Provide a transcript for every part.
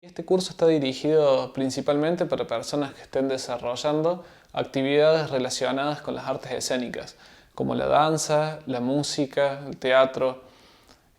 Este curso está dirigido principalmente para personas que estén desarrollando actividades relacionadas con las artes escénicas, como la danza, la música, el teatro,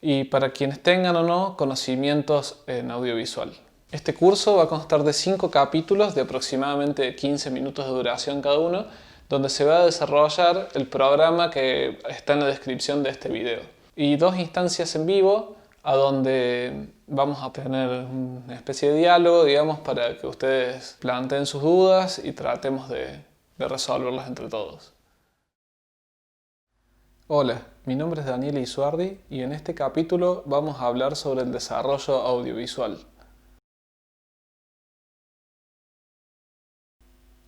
y para quienes tengan o no conocimientos en audiovisual. Este curso va a constar de 5 capítulos de aproximadamente 15 minutos de duración cada uno, donde se va a desarrollar el programa que está en la descripción de este video. Y 2 instancias en vivo, a donde vamos a tener una especie de diálogo, digamos, para que ustedes planteen sus dudas y tratemos de resolverlas entre todos. Hola, mi nombre es Daniel Isuardi y en este capítulo vamos a hablar sobre el desarrollo audiovisual.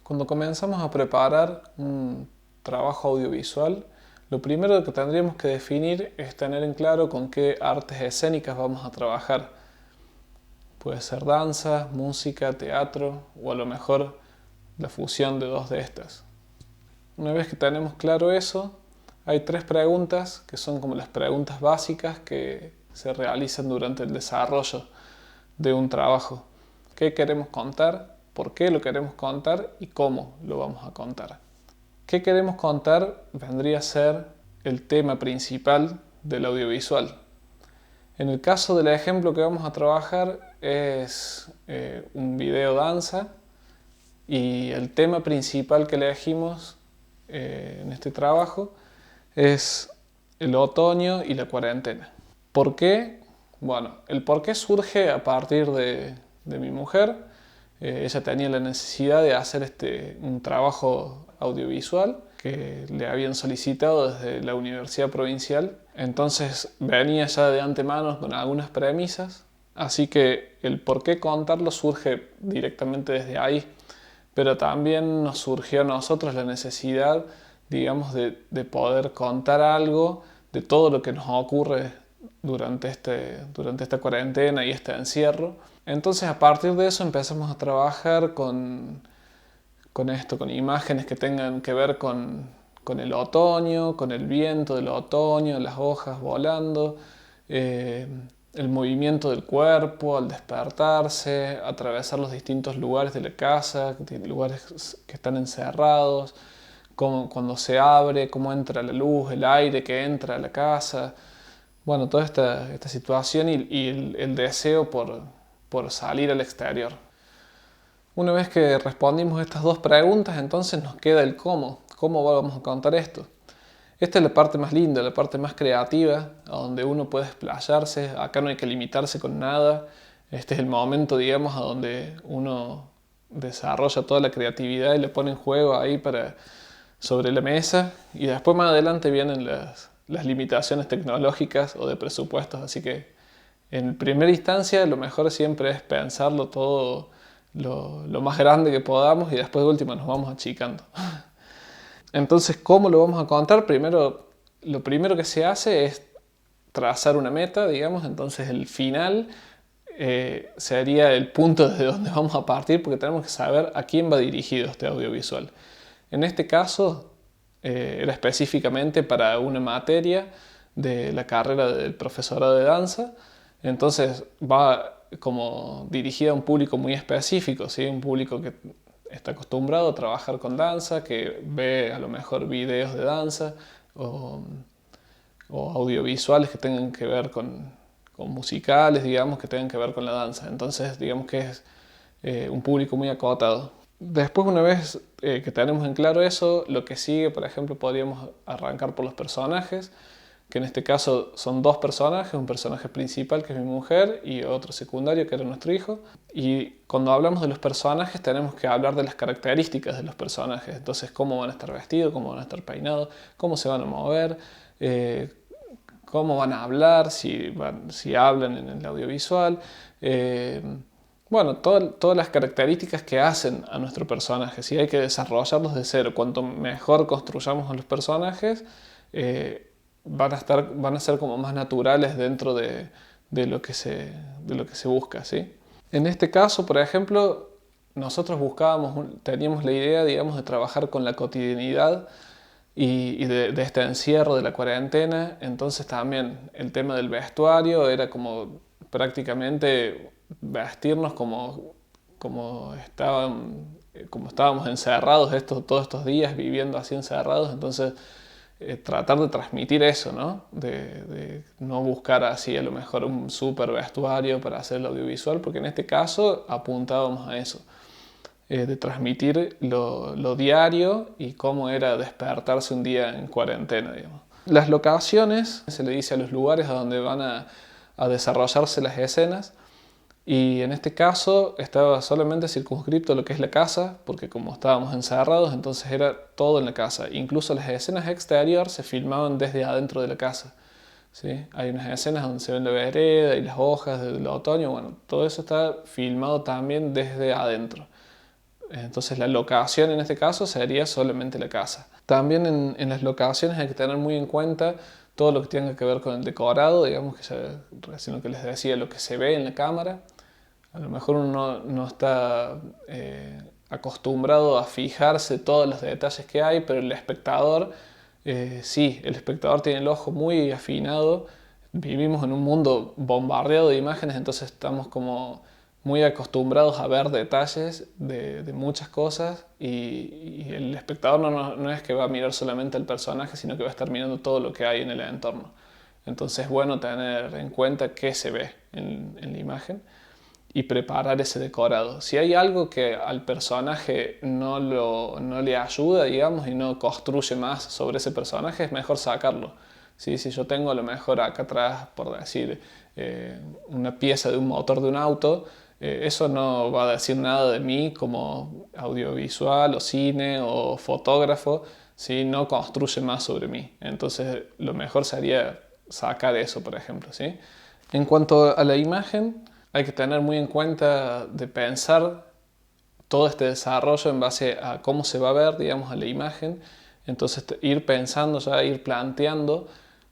Cuando comenzamos a preparar un trabajo audiovisual, lo primero que tendríamos que definir es tener en claro con qué artes escénicas vamos a trabajar. Puede ser danza, música, teatro o a lo mejor la fusión de 2 de estas. Una vez que tenemos claro eso, hay 3 preguntas que son como las preguntas básicas que se realizan durante el desarrollo de un trabajo. ¿Qué queremos contar? ¿Por qué lo queremos contar? ¿Y cómo lo vamos a contar? ¿Qué queremos contar? Vendría a ser el tema principal del audiovisual. En el caso del ejemplo que vamos a trabajar es un video danza y el tema principal que elegimos en este trabajo es el otoño y la cuarentena. ¿Por qué? Bueno, el por qué surge a partir de mi mujer. Ella tenía la necesidad de hacer un trabajo audiovisual que le habían solicitado desde la Universidad Provincial. Entonces venía ya de antemano con algunas premisas, así que el por qué contarlo surge directamente desde ahí, pero también nos surgió a nosotros la necesidad, digamos, de poder contar algo de todo lo que nos ocurre durante esta cuarentena y este encierro. Entonces a partir de eso empezamos a trabajar con imágenes que tengan que ver con el otoño, con el viento del otoño, las hojas volando, el movimiento del cuerpo al despertarse, atravesar los distintos lugares de la casa, lugares que están encerrados, cuando se abre, cómo entra la luz, el aire que entra a la casa. Bueno, toda esta situación y el deseo por salir al exterior. Una vez que respondimos estas 2 preguntas, entonces nos queda el cómo. ¿Cómo vamos a contar esto? Esta es la parte más linda, la parte más creativa, a donde uno puede explayarse. Acá no hay que limitarse con nada. Este es el momento, digamos, a donde uno desarrolla toda la creatividad y le pone en juego ahí sobre la mesa. Y después más adelante vienen las limitaciones tecnológicas o de presupuestos. Así que en primera instancia lo mejor siempre es pensarlo todo lo más grande que podamos y después de último nos vamos achicando. Entonces, ¿cómo lo vamos a contar? Lo primero que se hace es trazar una meta, digamos, entonces el final sería el punto desde donde vamos a partir porque tenemos que saber a quién va dirigido este audiovisual. En este caso era específicamente para una materia de la carrera del profesorado de danza, entonces va como dirigida a un público muy específico, ¿sí? Un público que está acostumbrado a trabajar con danza, que ve a lo mejor videos de danza o audiovisuales que tengan que ver con musicales, digamos, que tengan que ver con la danza. Entonces, digamos que es un público muy acotado. Después, una vez que tenemos en claro eso, lo que sigue, por ejemplo, podríamos arrancar por los personajes, que en este caso son 2 personajes, un personaje principal que es mi mujer y otro secundario que era nuestro hijo. Y cuando hablamos de los personajes tenemos que hablar de las características de los personajes, entonces cómo van a estar vestidos, cómo van a estar peinados, cómo se van a mover, cómo van a hablar, si hablan en el audiovisual. Bueno, todas las características que hacen a nuestro personaje, ¿sí? Hay que desarrollarlos de cero. Cuanto mejor construyamos a los personajes, van a ser como más naturales dentro de lo que se busca, ¿sí? En este caso, por ejemplo, nosotros teníamos la idea, digamos, de trabajar con la cotidianidad y de este encierro, de la cuarentena. Entonces también el tema del vestuario era como prácticamente vestirnos como estábamos encerrados todos estos días, viviendo así encerrados. Entonces, tratar de transmitir eso, ¿no? De no buscar así a lo mejor un súper vestuario para hacer el audiovisual, porque en este caso apuntábamos a eso, de transmitir lo diario y cómo era despertarse un día en cuarentena, digamos. Las locaciones, se le dice a los lugares a donde van a desarrollarse las escenas, y en este caso estaba solamente circunscripto a lo que es la casa, porque como estábamos encerrados, entonces era todo en la casa. Incluso las escenas exteriores se filmaban desde adentro de la casa, ¿sí? Hay unas escenas donde se ven la vereda y las hojas del otoño, bueno, todo eso está filmado también desde adentro. Entonces la locación en este caso sería solamente la casa. También en las locaciones hay que tener muy en cuenta todo lo que tenga que ver con el decorado, digamos que ya recién lo que les decía, lo que se ve en la cámara. A lo mejor uno no está acostumbrado a fijarse todos los detalles que hay, pero el espectador sí, el espectador tiene el ojo muy afinado. Vivimos en un mundo bombardeado de imágenes, entonces estamos como muy acostumbrados a ver detalles de muchas cosas, y el espectador no es que va a mirar solamente al personaje, sino que va a estar mirando todo lo que hay en el entorno. Entonces es bueno tener en cuenta qué se ve en la imagen y preparar ese decorado. Si hay algo que al personaje no le ayuda, digamos, y no construye más sobre ese personaje, es mejor sacarlo. ¿Sí? Si yo tengo a lo mejor acá atrás, por decir, una pieza de un motor de un auto, eso no va a decir nada de mí como audiovisual o cine o fotógrafo, ¿sí? No construye más sobre mí. Entonces lo mejor sería sacar eso, por ejemplo, ¿sí? En cuanto a la imagen, hay que tener muy en cuenta de pensar todo este desarrollo en base a cómo se va a ver, digamos, a la imagen. Entonces ir pensando ya, ir planteando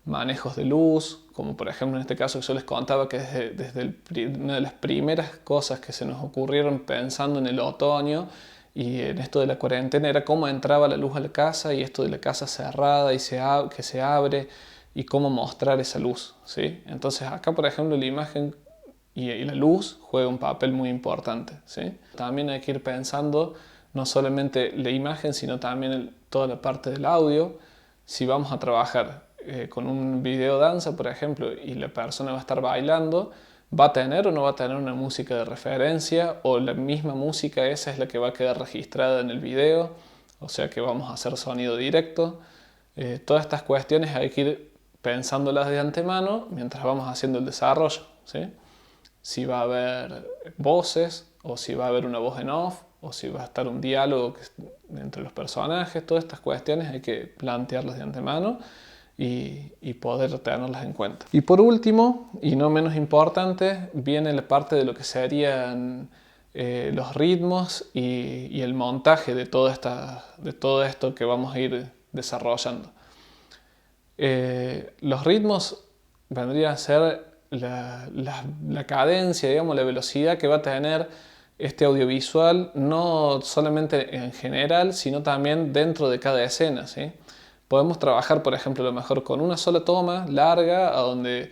manejos de luz, como por ejemplo en este caso que yo les contaba que desde una de las primeras cosas que se nos ocurrieron pensando en el otoño y en esto de la cuarentena era cómo entraba la luz a la casa, y esto de la casa cerrada y que se abre, y cómo mostrar esa luz, ¿sí? Entonces acá por ejemplo la imagen y la luz juega un papel muy importante, ¿sí? También hay que ir pensando no solamente la imagen, sino también toda la parte del audio. Si vamos a trabajar con un video danza, por ejemplo, y la persona va a estar bailando, ¿va a tener o no va a tener una música de referencia? ¿O la misma música esa es la que va a quedar registrada en el video? O sea que vamos a hacer sonido directo. Todas estas cuestiones hay que ir pensándolas de antemano mientras vamos haciendo el desarrollo, ¿sí? Si va a haber voces, o si va a haber una voz en off, o si va a estar un diálogo entre los personajes. Todas estas cuestiones hay que plantearlas de antemano y poder tenerlas en cuenta. Y por último, y no menos importante, viene la parte de lo que serían los ritmos y el montaje de todo esto que vamos a ir desarrollando. Los ritmos vendrían a ser la cadencia, digamos, la velocidad que va a tener este audiovisual, no solamente en general, sino también dentro de cada escena, ¿sí? Podemos trabajar, por ejemplo, a lo mejor con una sola toma larga, a donde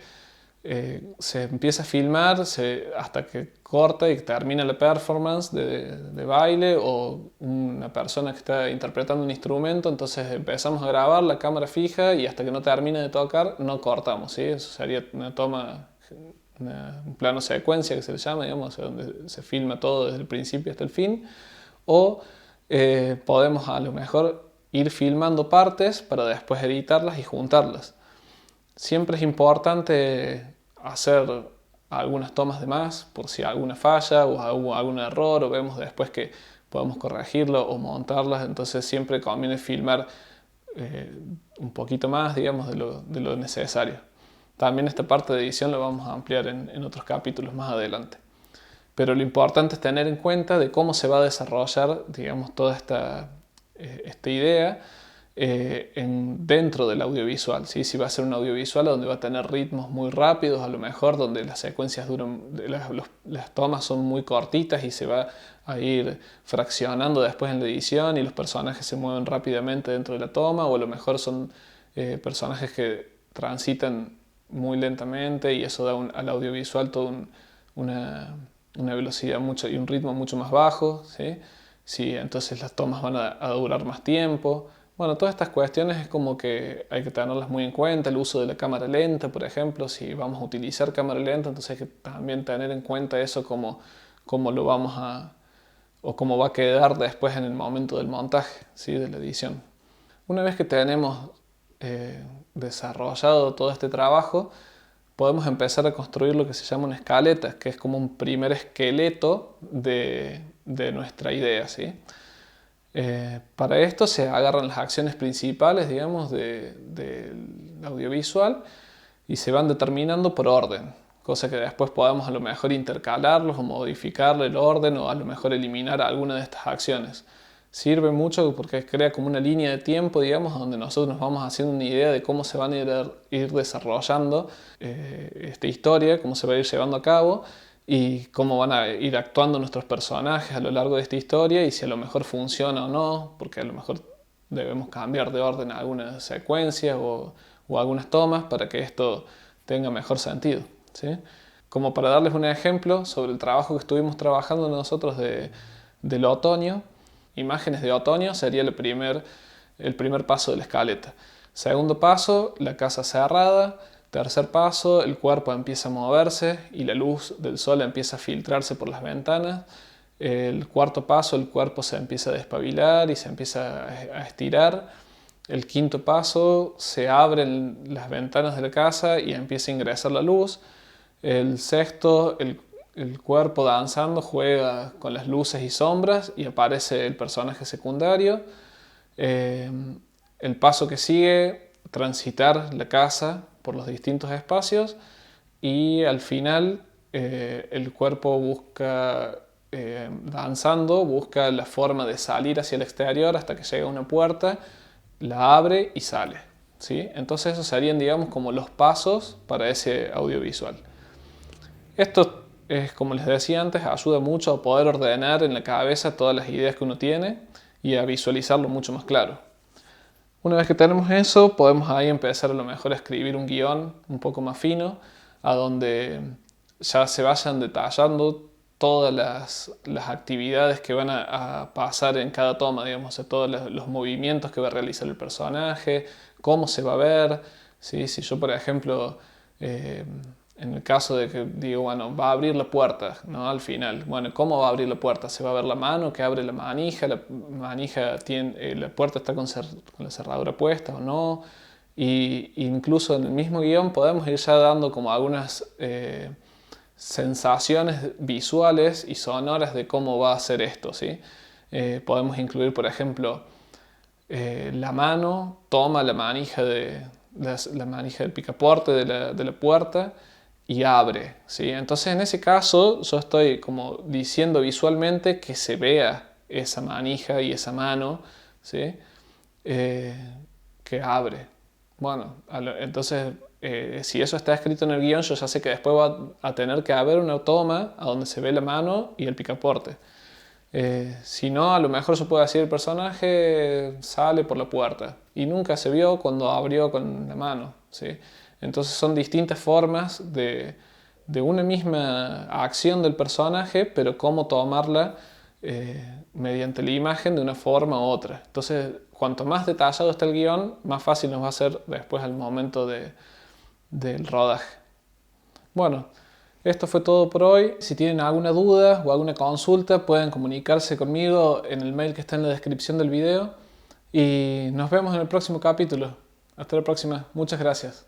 se empieza a filmar hasta que corta y termina la performance de baile, o una persona que está interpretando un instrumento. Entonces empezamos a grabar la cámara fija y hasta que no termine de tocar no cortamos, ¿sí? Eso sería una toma, un plano secuencia que se le llama, digamos, donde se filma todo desde el principio hasta el fin. O podemos a lo mejor ir filmando partes para después editarlas y juntarlas. Siempre es importante hacer algunas tomas de más por si alguna falla o algún error, o vemos después que podemos corregirlo o montarlas. Entonces siempre conviene filmar un poquito más, digamos, de lo necesario. También esta parte de edición la vamos a ampliar en otros capítulos más adelante. Pero lo importante es tener en cuenta de cómo se va a desarrollar, digamos, toda esta idea dentro del audiovisual, ¿sí? Si va a ser un audiovisual donde va a tener ritmos muy rápidos, a lo mejor donde las secuencias duran, las tomas son muy cortitas y se va a ir fraccionando después en la edición y los personajes se mueven rápidamente dentro de la toma, o a lo mejor son personajes que transitan muy lentamente, y eso da al audiovisual toda una velocidad y un ritmo mucho más bajo, ¿sí? Sí, entonces las tomas van a durar más tiempo. Bueno, todas estas cuestiones es como que hay que tenerlas muy en cuenta. El uso de la cámara lenta, por ejemplo, si vamos a utilizar cámara lenta, entonces hay que también tener en cuenta eso como lo vamos a, o cómo va a quedar después en el momento del montaje, ¿sí? De la edición. Una vez que tenemos desarrollado todo este trabajo, podemos empezar a construir lo que se llama una escaleta, que es como un primer esqueleto de nuestra idea, ¿sí? Para esto se agarran las acciones principales, digamos, del audiovisual y se van determinando por orden, cosa que después podamos a lo mejor intercalarlos o modificarle el orden o a lo mejor eliminar alguna de estas acciones. Sirve mucho porque crea como una línea de tiempo, digamos, donde nosotros nos vamos haciendo una idea de cómo se van a ir desarrollando esta historia, cómo se va a ir llevando a cabo y cómo van a ir actuando nuestros personajes a lo largo de esta historia y si a lo mejor funciona o no, porque a lo mejor debemos cambiar de orden algunas secuencias o algunas tomas para que esto tenga mejor sentido, ¿sí? Como para darles un ejemplo sobre el trabajo que estuvimos trabajando nosotros del otoño, imágenes de otoño sería el primer paso de la escaleta. Segundo paso, la casa cerrada. Tercer paso, el cuerpo empieza a moverse y la luz del sol empieza a filtrarse por las ventanas. El cuarto paso, el cuerpo se empieza a despabilar y se empieza a estirar. El quinto paso, se abren las ventanas de la casa y empieza a ingresar la luz. El sexto, el cuerpo danzando juega con las luces y sombras y aparece el personaje secundario. El paso que sigue, transitar la casa por los distintos espacios y al final el cuerpo danzando, busca la forma de salir hacia el exterior hasta que llega a una puerta, la abre y sale, ¿sí? Entonces esos serían, digamos, como los pasos para ese audiovisual. Esto es, como les decía antes, ayuda mucho a poder ordenar en la cabeza todas las ideas que uno tiene y a visualizarlo mucho más claro. Una vez que tenemos eso, podemos ahí empezar a lo mejor a escribir un guión un poco más fino, a donde ya se vayan detallando todas las actividades que van a pasar en cada toma, digamos, todos los movimientos que va a realizar el personaje, cómo se va a ver, ¿sí? Si yo, por ejemplo, en el caso de que digo, bueno, va a abrir la puerta, ¿no? Al final, bueno, ¿cómo va a abrir la puerta? ¿Se va a ver la mano que abre la manija tiene, la puerta está con la cerradura puesta o no? Y incluso en el mismo guión podemos ir ya dando como algunas sensaciones visuales y sonoras de cómo va a ser esto, ¿sí? Podemos incluir, por ejemplo, la mano toma la manija del picaporte de la puerta y abre, ¿sí? Entonces en ese caso yo estoy como diciendo visualmente que se vea esa manija y esa mano, ¿sí? Que abre. Bueno, entonces si eso está escrito en el guión, yo ya sé que después va a tener que haber una toma a donde se ve la mano y el picaporte. Si no, a lo mejor yo puedo decir el personaje sale por la puerta y nunca se vio cuando abrió con la mano, ¿sí? Entonces son distintas formas de una misma acción del personaje, pero cómo tomarla mediante la imagen de una forma u otra. Entonces, cuanto más detallado está el guión, más fácil nos va a ser después al momento del rodaje. Bueno, esto fue todo por hoy. Si tienen alguna duda o alguna consulta, pueden comunicarse conmigo en el mail que está en la descripción del video. Y nos vemos en el próximo capítulo. Hasta la próxima. Muchas gracias.